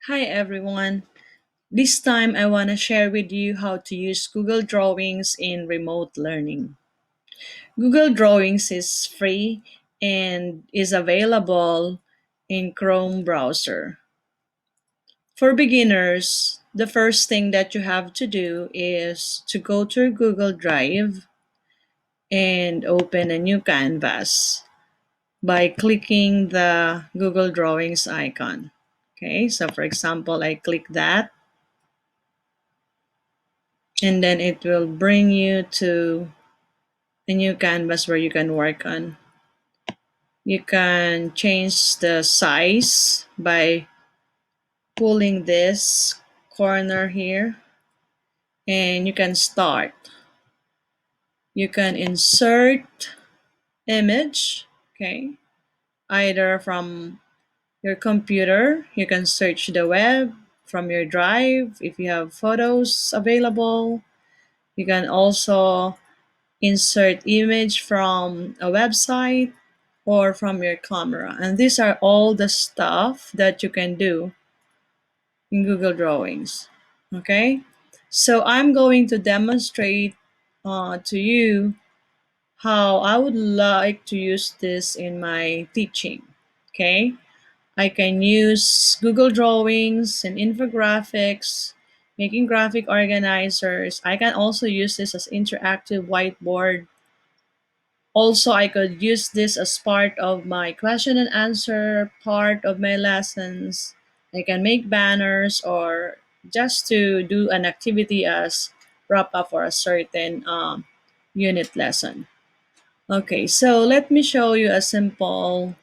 Hi everyone. This time I want to share with you how to use Google Drawings in remote learning. Google Drawings is free and is available in Chrome browser. For beginners, the first thing that you have to do is to go to your Google Drive and open a new canvas by clicking the Google Drawings icon. Okay, so for example, I click that and then it will bring you to a new canvas where you can work on. You can change the size by pulling this corner here, and you can start. You can insert image, okay, either from your computer. You can search the web from your drive if you have photos available. You can also insert image from a website or from your camera. And these are all the stuff that you can do in Google Drawings. Okay, so I'm going to demonstrate to you how I would like to use this in my teaching. Okay, I can use Google Drawings and infographics, making graphic organizers. I can also use this as interactive whiteboard. Also, I could use this as part of my question and answer part of my lessons. I can make banners or just to do an activity as wrap up for a certain unit lesson. Okay, so let me show you a simple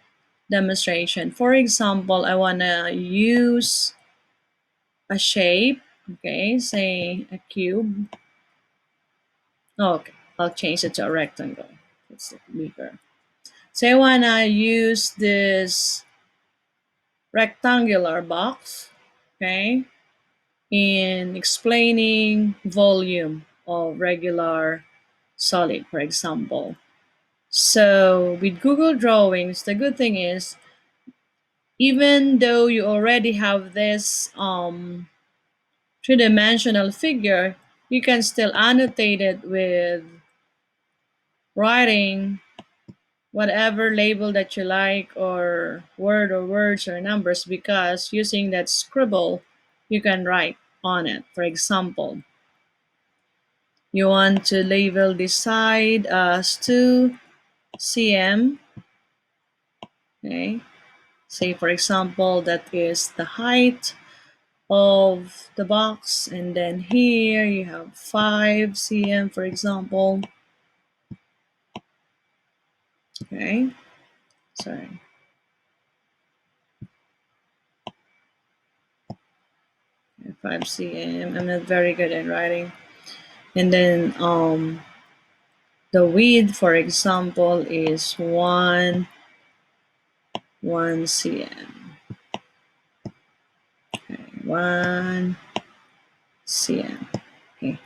demonstration. For example, I want to use a shape, okay, say a cube. Okay, I'll change it to a rectangle. It's bigger. So I wanna use this rectangular box, okay, in explaining volume of regular solid, for example. So with Google Drawings, the good thing is, even though you already have this three-dimensional figure, you can still annotate it with writing whatever label that you like, or word or words or numbers, because using that scribble you can write on it. For example, you want to label this side as 2 cm, okay, say for example that is the height of the box, and then here you have 5 cm, for example. Okay, sorry, 5 cm. I'm not very good at writing. And then the width, for example, is 1 cm. Okay, 1 cm. Okay.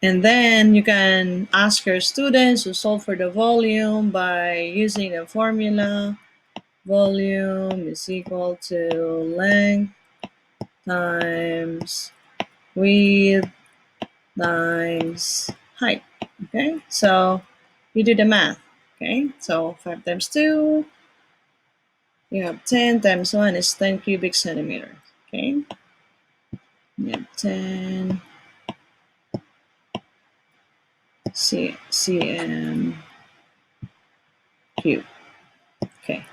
And then you can ask your students to solve for the volume by using the formula. Volume is equal to length times width times height. Okay, so you do the math. Okay, so 5 times 2, you have 10 times 1 is 10 cubic centimeters. Okay, you have 10 cm cube. Okay,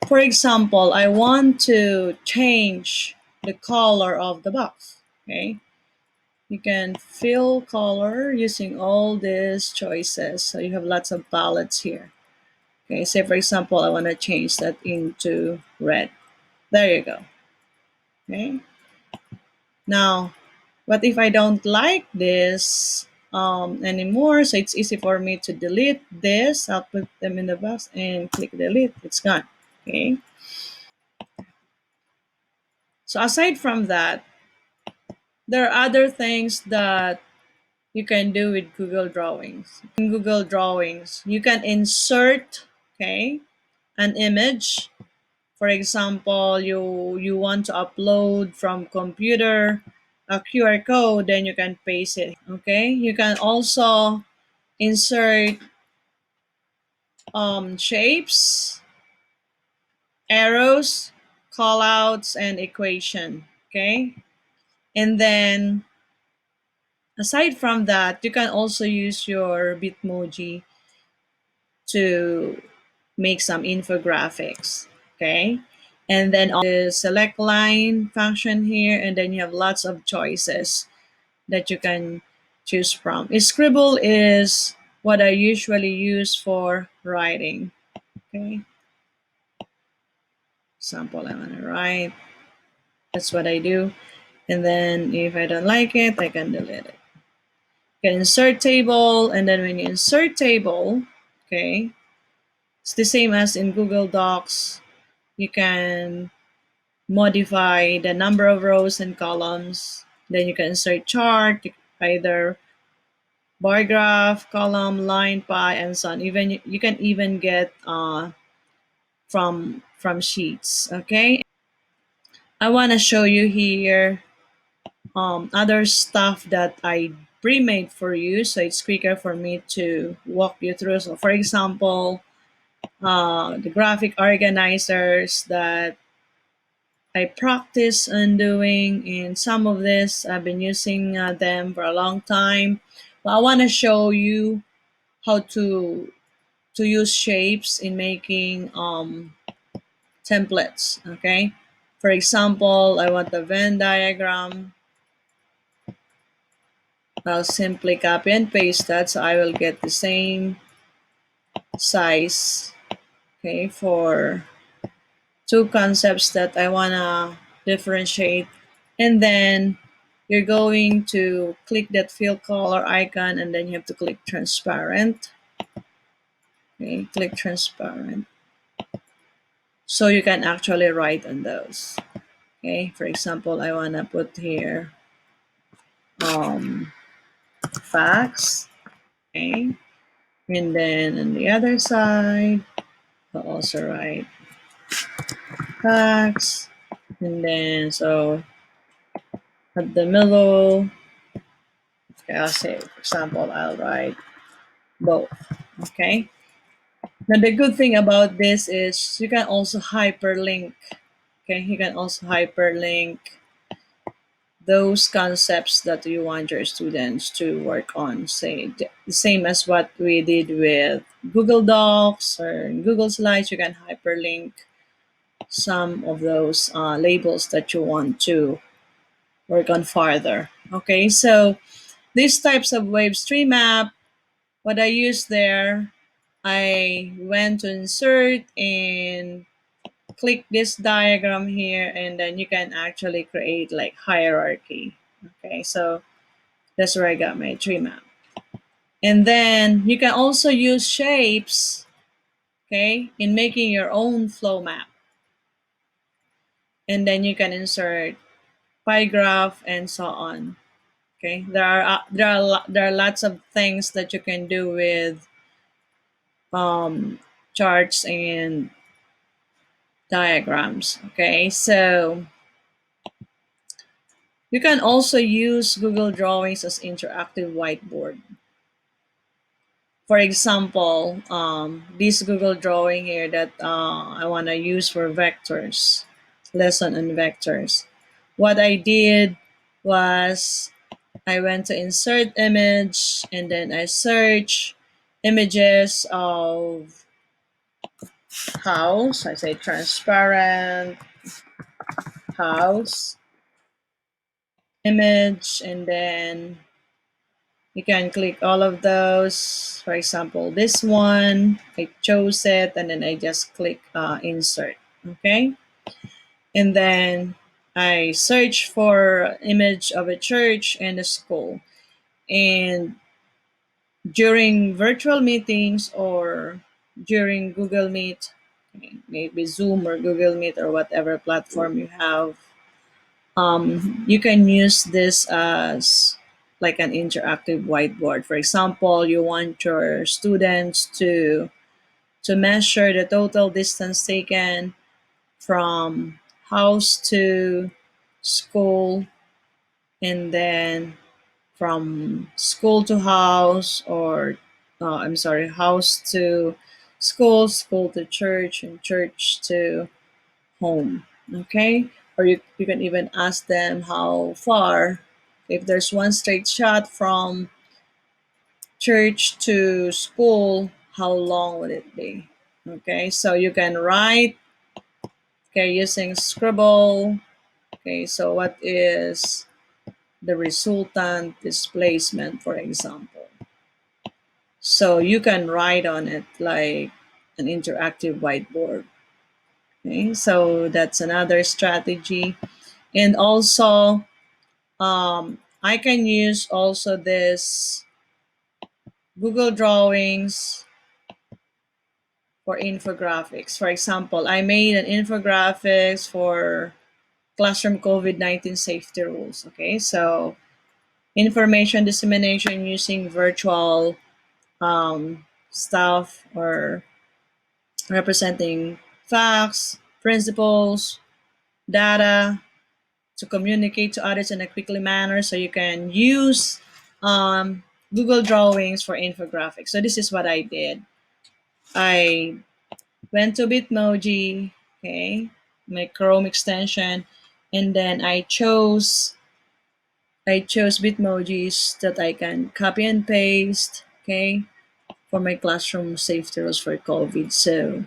for example, I want to change the color of the box. Okay, you can fill color using all these choices. So you have lots of palettes here. Okay, say for example, I want to change that into red. There you go. Okay, now what if I don't like this anymore? So it's easy for me to delete this. I'll put them in the box and click delete. It's gone. Okay. So aside from that, there are other things that you can do with Google Drawings. In Google Drawings, you can insert, okay, an image For example, you want to upload from computer a QR code, then you can paste it. Okay, you can also insert shapes, arrows, callouts, and equation. Okay, and then aside from that, you can also use your Bitmoji to make some infographics. Okay, and then the select line function here, and then you have lots of choices that you can choose from. Scribble is what I usually use for writing. Okay, example, I want to write. That's what I do. And then if I don't like it, I can delete it. You can insert table, and then when you insert table, okay, it's the same as in Google Docs. You can modify the number of rows and columns. Then you can insert chart, either bar graph, column, line, pie, and so on. Even you can even get from sheets. Okay, I want to show you here other stuff that I pre-made for you, so it's quicker for me to walk you through. So, for example, the graphic organizers that I practice on doing, and some of this I've been using them for a long time. But I want to show you how to use shapes in making templates. Okay, for example, I want the Venn diagram. I'll simply copy and paste that, so I will get the same size. Okay, for two concepts that I wanna differentiate, and then you're going to click that fill color icon, and then you have to click transparent. Okay, click transparent so you can actually write on those. Okay, for example, I wanna put here facts. Okay, and then on the other side, I'll also write facts, and then so at the middle, okay, I'll say, for example, I'll write both. Okay. Now the good thing about this is you can also hyperlink. Okay, you can also hyperlink those concepts that you want your students to work on. Say the same as what we did with Google Docs or Google Slides. You can hyperlink some of those labels that you want to work on farther. Okay, so these types of wave stream map, what I use there, I went to insert and click this diagram here, and then you can actually create like hierarchy. Okay, so that's where I got my tree map. And then you can also use shapes, okay, in making your own flow map. And then you can insert pie graph and so on. Okay, there are lots of things that you can do with charts and diagrams. Okay, so you can also use Google Drawings as interactive whiteboard. For example, this Google drawing here that I want to use for vectors, lesson on vectors. What I did was I went to insert image, and then I search images of house. I say transparent house image, and then you can click all of those. For example, this one, I chose it, and then I just click insert. Okay, and then I search for image of a church and a school. And during virtual meetings or during Google Meet, okay, maybe Zoom or Google Meet or whatever platform you have, you can use this as like an interactive whiteboard. For example, you want your students to measure the total distance taken from house to school, and then from school to house, or I'm sorry, house to school, school to church, and church to home. Okay? Or you can even ask them how far. If there's one straight shot from church to school, how long would it be? Okay, so you can write, okay, using scribble. Okay, so what is the resultant displacement, for example? So you can write on it like an interactive whiteboard. Okay, so that's another strategy. And also, I can use also this Google Drawings for infographics. For example, I made an infographics for classroom COVID-19 safety rules. Okay, so information dissemination using virtual stuff, or representing facts, principles, data to communicate to others in a quickly manner. So you can use Google Drawings for infographics. So this is what I did. I went to Bitmoji, okay, my Chrome extension, and then I chose Bitmojis that I can copy and paste, okay, for my classroom safety rules for COVID. So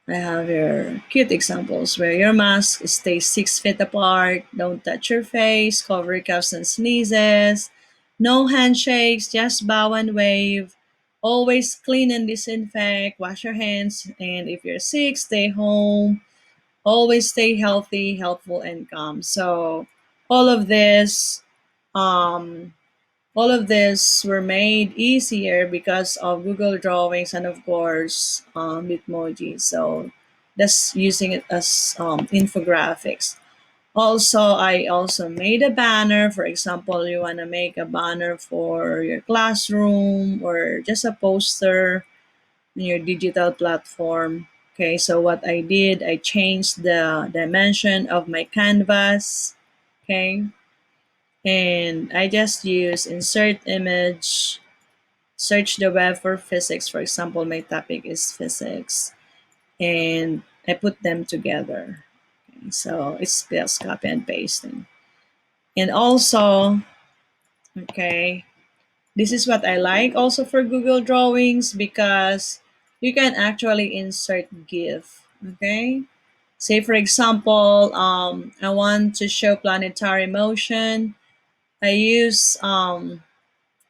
I have your cute examples. Wear your mask, stay 6 feet apart, don't touch your face, cover coughs and sneezes, no handshakes, just bow and wave. Always clean and disinfect, wash your hands, and if you're sick, stay home. Always stay healthy, helpful, and calm. So all of this, um, all of this were made easier because of Google Drawings and of course Bitmoji. So that's using it as infographics. Also, I also made a banner. For example, you want to make a banner for your classroom or just a poster in your digital platform. Okay, so what I did, I changed the dimension of my canvas. Okay, and I just use insert image, search the web for physics. For example, my topic is physics, and I put them together. Okay, so it's just copy and pasting. And also, okay, this is what I like also for Google Drawings because you can actually insert GIF. Okay, say for example, I want to show planetary motion. I use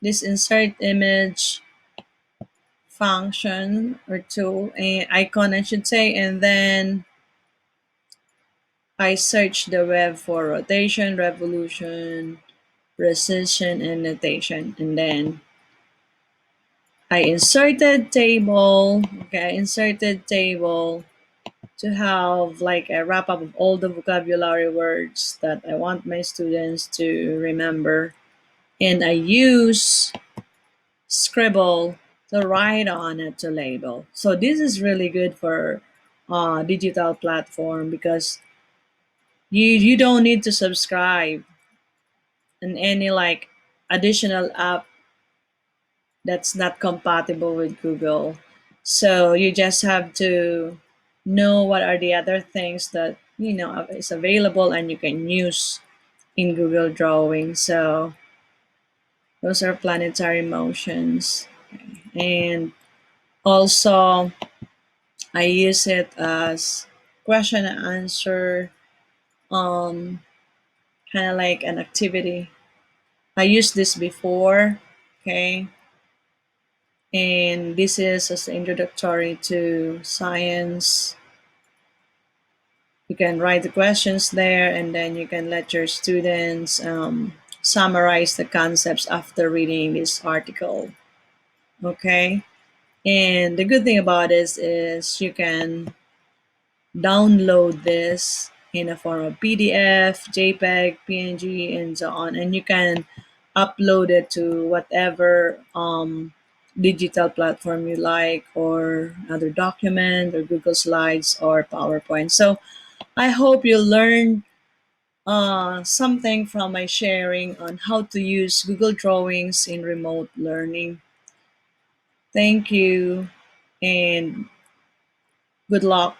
this insert image function or tool, an icon I should say, and then I search the web for rotation, revolution, precision, and notation, and then I inserted table. Okay, I inserted table to have like a wrap up of all the vocabulary words that I want my students to remember, and I use scribble to write on it to label. So this is really good for digital platform because you don't need to subscribe in any like additional app that's not compatible with Google. So you just have to know what are the other things that is available and you can use in Google Drawing. So those are planetary motions. And also I use it as question and answer, um, kind of like an activity. I used this before, okay, and this is as introductory to science. You can write the questions there, and then you can let your students summarize the concepts after reading this article, okay. And the good thing about this is you can download this in a form of PDF, JPEG, PNG, and so on. And you can upload it to whatever digital platform you like, or another document, or Google Slides, or PowerPoint. So I hope you learned something from my sharing on how to use Google Drawings in remote learning. Thank you and good luck.